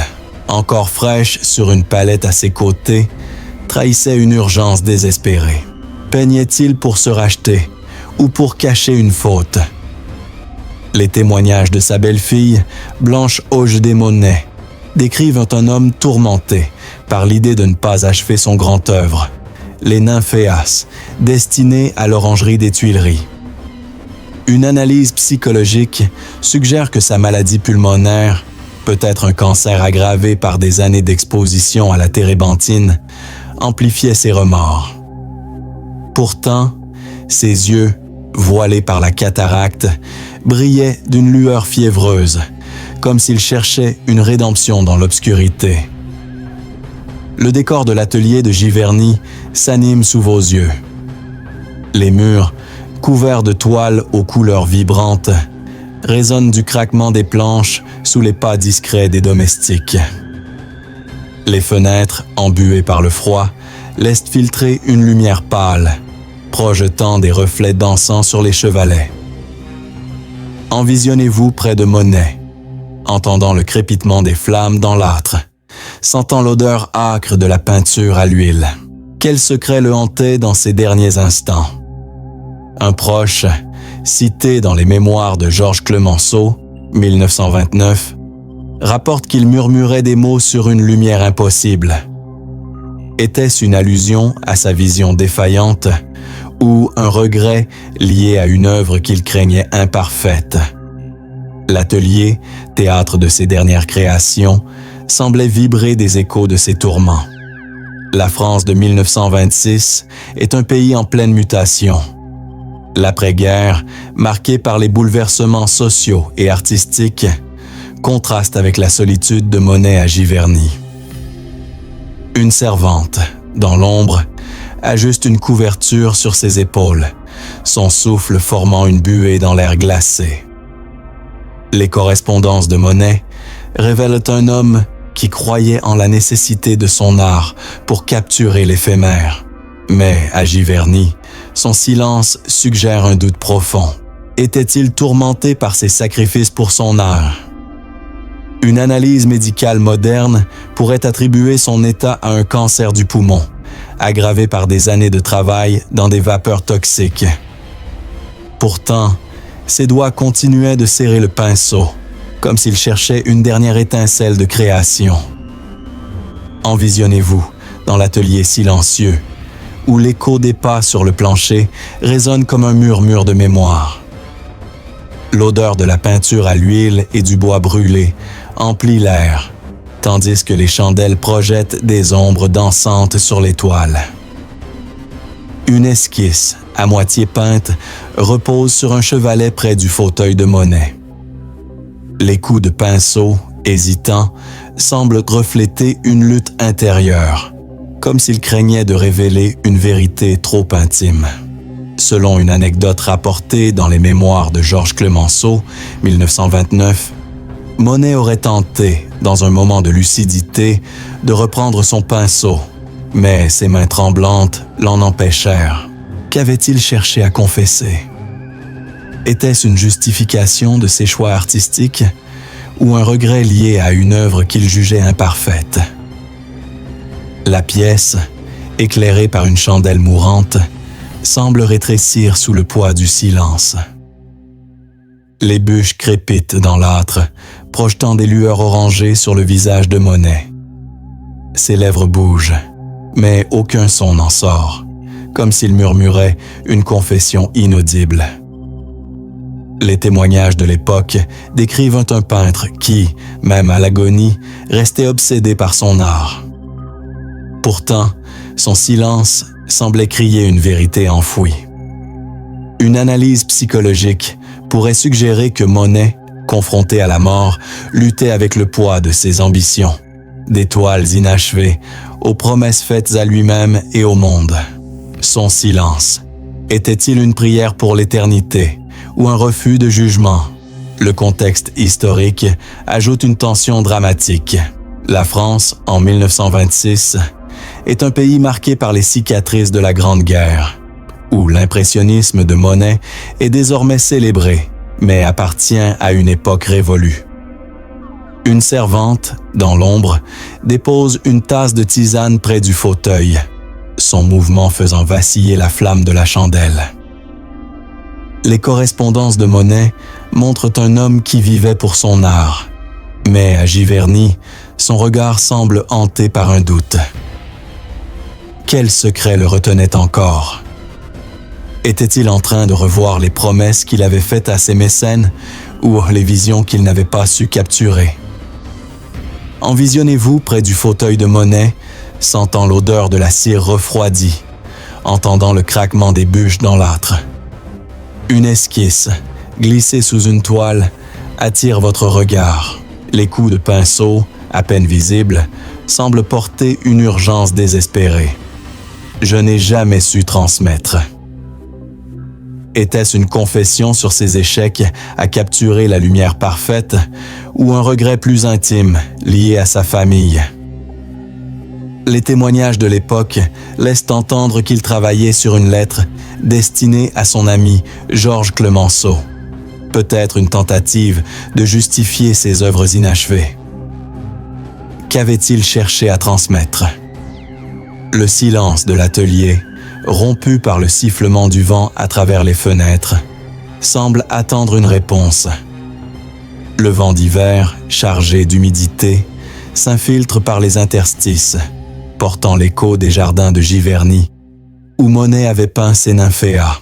encore fraîche sur une palette à ses côtés, trahissait une urgence désespérée. Peignait-il pour se racheter ou pour cacher une faute? Les témoignages de sa belle-fille, Blanche Auge des Monet, décrivent un homme tourmenté par l'idée de ne pas achever son grand œuvre, les nymphéas, destinées à l'orangerie des Tuileries. Une analyse psychologique suggère que sa maladie pulmonaire, peut-être un cancer aggravé par des années d'exposition à la térébenthine, amplifiait ses remords. Pourtant, ses yeux, voilés par la cataracte, brillaient d'une lueur fiévreuse, comme s'il cherchait une rédemption dans l'obscurité. Le décor de l'atelier de Giverny s'anime sous vos yeux. Les murs, couverts de toiles aux couleurs vibrantes, résonnent du craquement des planches sous les pas discrets des domestiques. Les fenêtres, embuées par le froid, laissent filtrer une lumière pâle, projetant des reflets dansants sur les chevalets. Envisionnez-vous près de Monet, entendant le crépitement des flammes dans l'âtre, sentant l'odeur âcre de la peinture à l'huile. Quel secret le hantait dans ses derniers instants? Un proche, cité dans les mémoires de Georges Clemenceau, 1929, rapporte qu'il murmurait des mots sur une lumière impossible. Était-ce une allusion à sa vision défaillante ou un regret lié à une œuvre qu'il craignait imparfaite? L'atelier, théâtre de ses dernières créations, semblait vibrer des échos de ses tourments. La France de 1926 est un pays en pleine mutation. L'après-guerre, marqué par les bouleversements sociaux et artistiques, contraste avec la solitude de Monet à Giverny. Une servante, dans l'ombre, ajuste une couverture sur ses épaules, son souffle formant une buée dans l'air glacé. Les correspondances de Monet révèlent un homme qui croyait en la nécessité de son art pour capturer l'éphémère. Mais à Giverny, son silence suggère un doute profond. Était-il tourmenté par ses sacrifices pour son art? Une analyse médicale moderne pourrait attribuer son état à un cancer du poumon, aggravé par des années de travail dans des vapeurs toxiques. Pourtant, ses doigts continuaient de serrer le pinceau, comme s'il cherchait une dernière étincelle de création. Envisionnez-vous dans l'atelier silencieux, où l'écho des pas sur le plancher résonne comme un murmure de mémoire. L'odeur de la peinture à l'huile et du bois brûlé emplit l'air, tandis que les chandelles projettent des ombres dansantes sur les toiles. Une esquisse, à moitié peinte, repose sur un chevalet près du fauteuil de Monet. Les coups de pinceau, hésitants, semblent refléter une lutte intérieure, comme s'il craignait de révéler une vérité trop intime. Selon une anecdote rapportée dans les mémoires de Georges Clemenceau, 1929, Monet aurait tenté, dans un moment de lucidité, de reprendre son pinceau, mais ses mains tremblantes l'en empêchèrent. Qu'avait-il cherché à confesser? Était-ce une justification de ses choix artistiques ou un regret lié à une œuvre qu'il jugeait imparfaite? La pièce, éclairée par une chandelle mourante, semble rétrécir sous le poids du silence. Les bûches crépitent dans l'âtre, projetant des lueurs orangées sur le visage de Monet. Ses lèvres bougent, mais aucun son n'en sort, comme s'il murmurait une confession inaudible. Les témoignages de l'époque décrivent un peintre qui, même à l'agonie, restait obsédé par son art. Pourtant, son silence semblait crier une vérité enfouie. Une analyse psychologique pourrait suggérer que Monet, confronté à la mort, luttait avec le poids de ses ambitions, des toiles inachevées, aux promesses faites à lui-même et au monde. Son silence, était-il une prière pour l'éternité ou un refus de jugement? Le contexte historique ajoute une tension dramatique. La France, en 1926, est un pays marqué par les cicatrices de la Grande Guerre, où l'impressionnisme de Monet est désormais célébré, mais appartient à une époque révolue. Une servante, dans l'ombre, dépose une tasse de tisane près du fauteuil, son mouvement faisant vaciller la flamme de la chandelle. Les correspondances de Monet montrent un homme qui vivait pour son art, mais à Giverny, son regard semble hanté par un doute. Quel secret le retenait encore? Était-il en train de revoir les promesses qu'il avait faites à ses mécènes ou les visions qu'il n'avait pas su capturer? Envisionnez-vous près du fauteuil de Monet, sentant l'odeur de la cire refroidie, entendant le craquement des bûches dans l'âtre. Une esquisse, glissée sous une toile, attire votre regard. Les coups de pinceau, à peine visibles, semblent porter une urgence désespérée. Je n'ai jamais su transmettre. Était-ce une confession sur ses échecs à capturer la lumière parfaite ou un regret plus intime lié à sa famille? Les témoignages de l'époque laissent entendre qu'il travaillait sur une lettre destinée à son ami Georges Clemenceau. Peut-être une tentative de justifier ses œuvres inachevées. Qu'avait-il cherché à transmettre? Le silence de l'atelier, rompu par le sifflement du vent à travers les fenêtres, semble attendre une réponse. Le vent d'hiver, chargé d'humidité, s'infiltre par les interstices, portant l'écho des jardins de Giverny, où Monet avait peint ses nymphéas.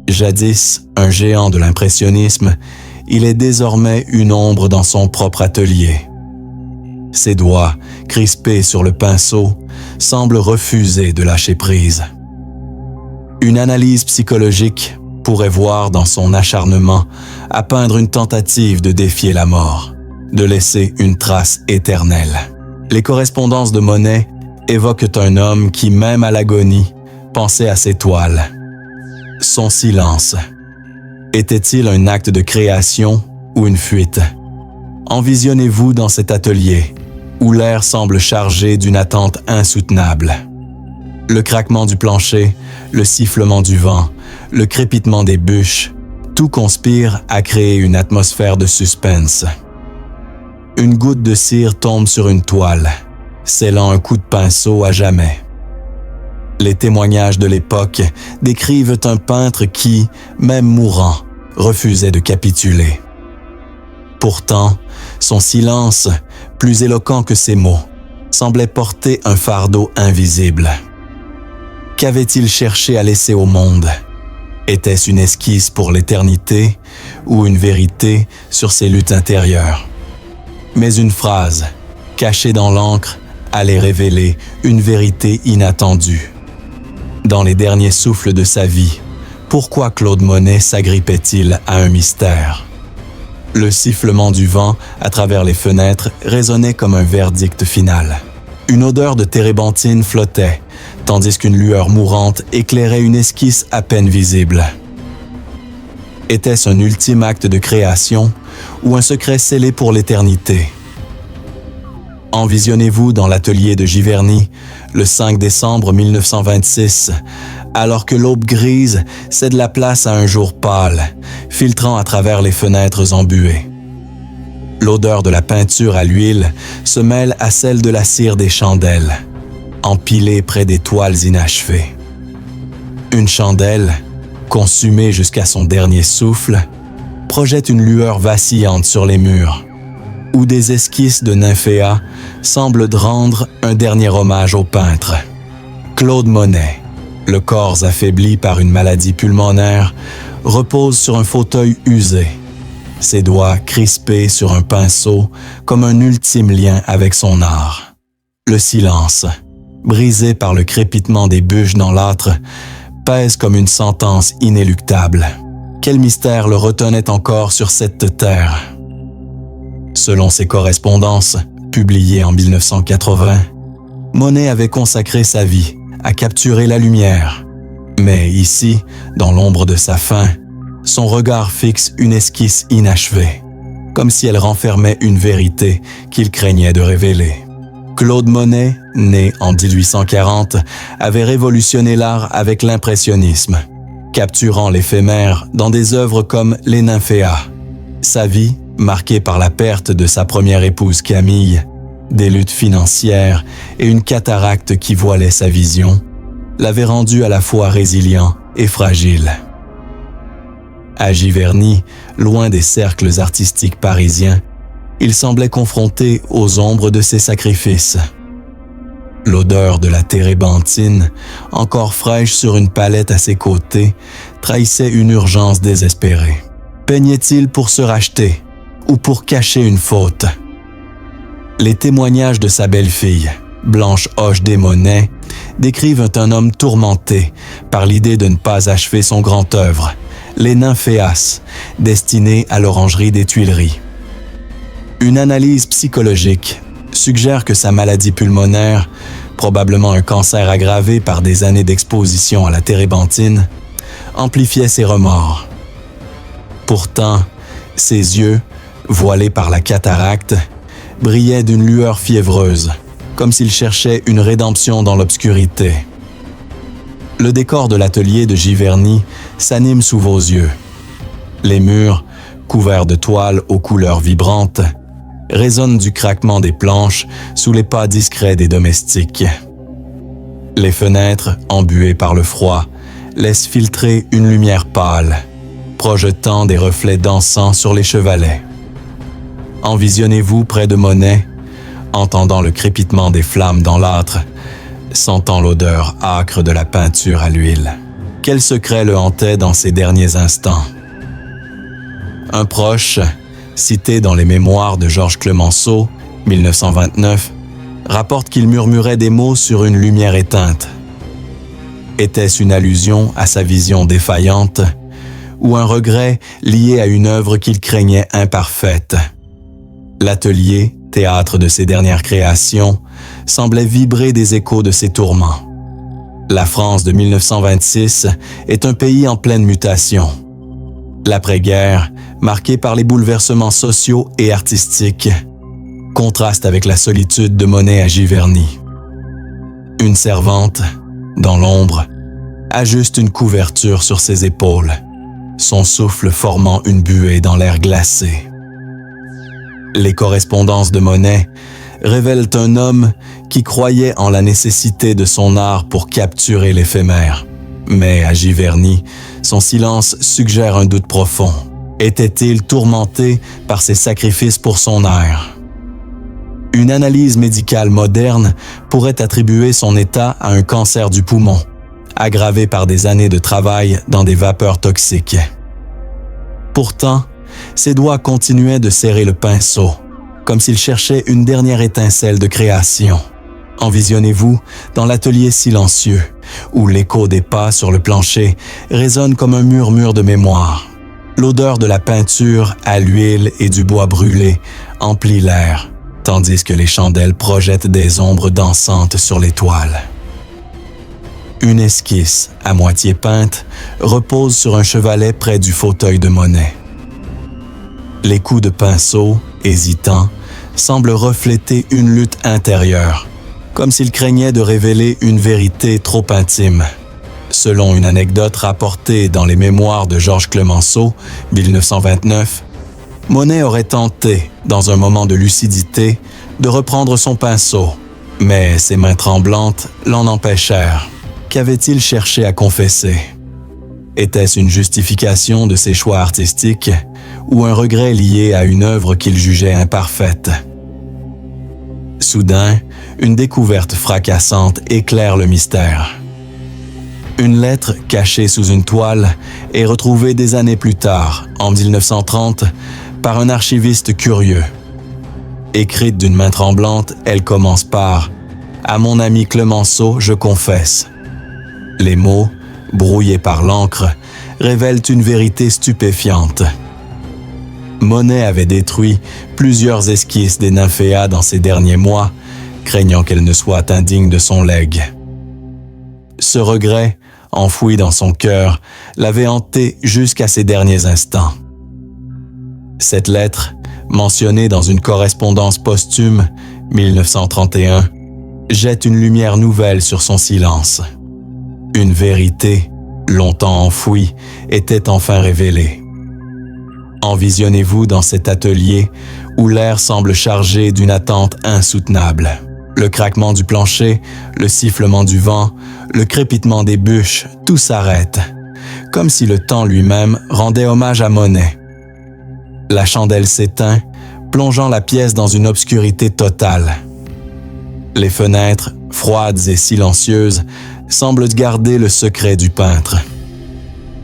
Jadis un géant de l'impressionnisme, il est désormais une ombre dans son propre atelier. Ses doigts, crispés sur le pinceau, semblent refuser de lâcher prise. Une analyse psychologique pourrait voir dans son acharnement à peindre une tentative de défier la mort, de laisser une trace éternelle. Les correspondances de Monet évoquent un homme qui, même à l'agonie, pensait à ses toiles. Son silence. Était-il un acte de création ou une fuite? Envisionnez-vous dans cet atelier, où l'air semble chargé d'une attente insoutenable. Le craquement du plancher, le sifflement du vent, le crépitement des bûches, tout conspire à créer une atmosphère de suspense. Une goutte de cire tombe sur une toile, scellant un coup de pinceau à jamais. Les témoignages de l'époque décrivent un peintre qui, même mourant, refusait de capituler. Pourtant, son silence, plus éloquent que ses mots, semblait porter un fardeau invisible. Qu'avait-il cherché à laisser au monde? Était-ce une esquisse pour l'éternité ou une vérité sur ses luttes intérieures? Mais une phrase, cachée dans l'encre, allait révéler une vérité inattendue. Dans les derniers souffles de sa vie, pourquoi Claude Monet s'agrippait-il à un mystère? Le sifflement du vent à travers les fenêtres résonnait comme un verdict final. Une odeur de térébenthine flottait, tandis qu'une lueur mourante éclairait une esquisse à peine visible. Était-ce un ultime acte de création ou un secret scellé pour l'éternité? Envisionnez-vous dans l'atelier de Giverny, le 5 décembre 1926, alors que l'aube grise cède la place à un jour pâle, filtrant à travers les fenêtres embuées. L'odeur de la peinture à l'huile se mêle à celle de la cire des chandelles, empilées près des toiles inachevées. Une chandelle, consumée jusqu'à son dernier souffle, projette une lueur vacillante sur les murs, où des esquisses de nymphéas semblent rendre un dernier hommage au peintre. Claude Monet, le corps affaibli par une maladie pulmonaire, repose sur un fauteuil usé, ses doigts crispés sur un pinceau comme un ultime lien avec son art. Le silence, brisé par le crépitement des bûches dans l'âtre, pèse comme une sentence inéluctable. Quel mystère le retenait encore sur cette terre? Selon ses correspondances, publiées en 1980, Monet avait consacré sa vie à capturer la lumière. Mais ici, dans l'ombre de sa fin, son regard fixe une esquisse inachevée, comme si elle renfermait une vérité qu'il craignait de révéler. Claude Monet, né en 1840, avait révolutionné l'art avec l'impressionnisme, capturant l'éphémère dans des œuvres comme les nymphéas. Sa vie, marquée par la perte de sa première épouse Camille, des luttes financières et une cataracte qui voilait sa vision, l'avait rendu à la fois résilient et fragile. À Giverny, loin des cercles artistiques parisiens, il semblait confronté aux ombres de ses sacrifices. L'odeur de la térébenthine, encore fraîche sur une palette à ses côtés, trahissait une urgence désespérée. Peignait-il pour se racheter ou pour cacher une faute? Les témoignages de sa belle-fille, Blanche Hoche des Monet, décrivent un homme tourmenté par l'idée de ne pas achever son grand œuvre, les nymphéas, destinées à l'orangerie des Tuileries. Une analyse psychologique suggère que sa maladie pulmonaire, probablement un cancer aggravé par des années d'exposition à la térébenthine, amplifiait ses remords. Pourtant, ses yeux, voilés par la cataracte, brillaient d'une lueur fiévreuse, comme s'il cherchait une rédemption dans l'obscurité. Le décor de l'atelier de Giverny s'anime sous vos yeux. Les murs, couverts de toiles aux couleurs vibrantes, résonnent du craquement des planches sous les pas discrets des domestiques. Les fenêtres, embuées par le froid, laissent filtrer une lumière pâle, projetant des reflets dansants sur les chevalets. Envisionnez-vous près de Monet, entendant le crépitement des flammes dans l'âtre, sentant l'odeur âcre de la peinture à l'huile. Quel secret le hantait dans ses derniers instants? Un proche, cité dans les mémoires de Georges Clemenceau, 1929, rapporte qu'il murmurait des mots sur une lumière éteinte. Était-ce une allusion à sa vision défaillante ou un regret lié à une œuvre qu'il craignait imparfaite? L'atelier, théâtre de ses dernières créations, semblait vibrer des échos de ses tourments. La France de 1926 est un pays en pleine mutation. L'après-guerre, marqué par les bouleversements sociaux et artistiques, contraste avec la solitude de Monet à Giverny. Une servante, dans l'ombre, ajuste une couverture sur ses épaules, son souffle formant une buée dans l'air glacé. Les correspondances de Monet révèlent un homme qui croyait en la nécessité de son art pour capturer l'éphémère. Mais à Giverny, son silence suggère un doute profond. Était-il tourmenté par ses sacrifices pour son art? Une analyse médicale moderne pourrait attribuer son état à un cancer du poumon, aggravée par des années de travail dans des vapeurs toxiques. Pourtant, ses doigts continuaient de serrer le pinceau, comme s'il cherchait une dernière étincelle de création. Envisionnez-vous dans l'atelier silencieux, où l'écho des pas sur le plancher résonne comme un murmure de mémoire. L'odeur de la peinture à l'huile et du bois brûlé emplit l'air, tandis que les chandelles projettent des ombres dansantes sur les toiles. Une esquisse, à moitié peinte, repose sur un chevalet près du fauteuil de Monet. Les coups de pinceau, hésitants, semblent refléter une lutte intérieure, comme s'il craignait de révéler une vérité trop intime. Selon une anecdote rapportée dans les mémoires de Georges Clemenceau, 1929, Monet aurait tenté, dans un moment de lucidité, de reprendre son pinceau, mais ses mains tremblantes l'en empêchèrent. Qu'avait-il cherché à confesser? Était-ce une justification de ses choix artistiques ou un regret lié à une œuvre qu'il jugeait imparfaite? Soudain, une découverte fracassante éclaire le mystère. Une lettre cachée sous une toile est retrouvée des années plus tard, en 1930, par un archiviste curieux. Écrite d'une main tremblante, elle commence par « À mon ami Clemenceau, je confesse ». Les mots, brouillés par l'encre, révèlent une vérité stupéfiante. Monet avait détruit plusieurs esquisses des nymphéas dans ces derniers mois, craignant qu'elles ne soient indignes de son legs. Ce regret, enfoui dans son cœur, l'avait hanté jusqu'à ses derniers instants. Cette lettre, mentionnée dans une correspondance posthume, 1931, jette une lumière nouvelle sur son silence. Une vérité, longtemps enfouie, était enfin révélée. Envisionnez-vous dans cet atelier où l'air semble chargé d'une attente insoutenable. Le craquement du plancher, le sifflement du vent, le crépitement des bûches, tout s'arrête, comme si le temps lui-même rendait hommage à Monet. La chandelle s'éteint, plongeant la pièce dans une obscurité totale. Les fenêtres, froides et silencieuses, semblent garder le secret du peintre.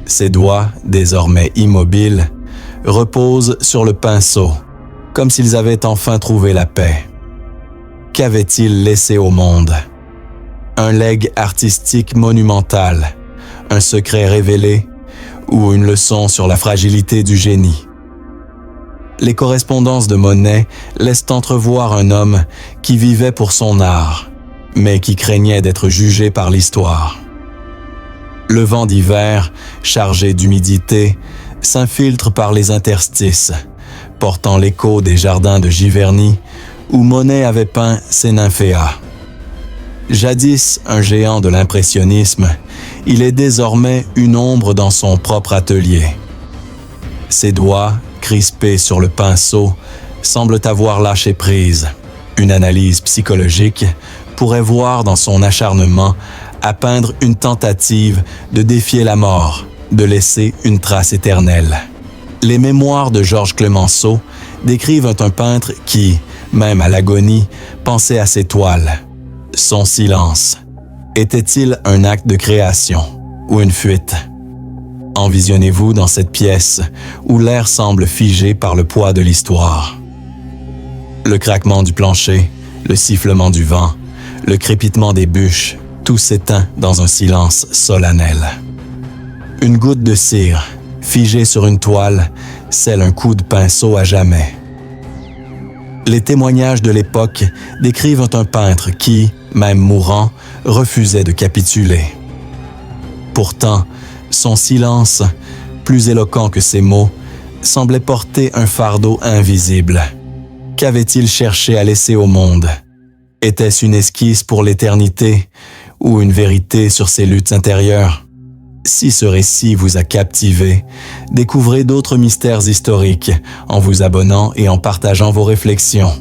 Ses doigts, désormais immobiles, reposent sur le pinceau, comme s'ils avaient enfin trouvé la paix. Qu'avait-il laissé au monde? Un legs artistique monumental, un secret révélé ou une leçon sur la fragilité du génie? Les correspondances de Monet laissent entrevoir un homme qui vivait pour son art, mais qui craignait d'être jugé par l'histoire. Le vent d'hiver, chargé d'humidité, s'infiltre par les interstices, portant l'écho des jardins de Giverny, où Monet avait peint ses nymphéas. Jadis un géant de l'impressionnisme, il est désormais une ombre dans son propre atelier. Ses doigts, crispés sur le pinceau, semblent avoir lâché prise. Une analyse psychologique pourrait voir dans son acharnement à peindre une tentative de défier la mort, de laisser une trace éternelle. Les mémoires de Georges Clemenceau décrivent un peintre qui, même à l'agonie, pensait à ses toiles. Son silence. Était-il un acte de création ou une fuite? Envisionnez-vous dans cette pièce où l'air semble figé par le poids de l'histoire. Le craquement du plancher, le sifflement du vent, le crépitement des bûches, tout s'éteint dans un silence solennel. Une goutte de cire, figée sur une toile, scelle un coup de pinceau à jamais. Les témoignages de l'époque décrivent un peintre qui, même mourant, refusait de capituler. Pourtant, son silence, plus éloquent que ses mots, semblait porter un fardeau invisible. Qu'avait-il cherché à laisser au monde? Était-ce une esquisse pour l'éternité ou une vérité sur ses luttes intérieures? Si ce récit vous a captivé, découvrez d'autres mystères historiques en vous abonnant et en partageant vos réflexions.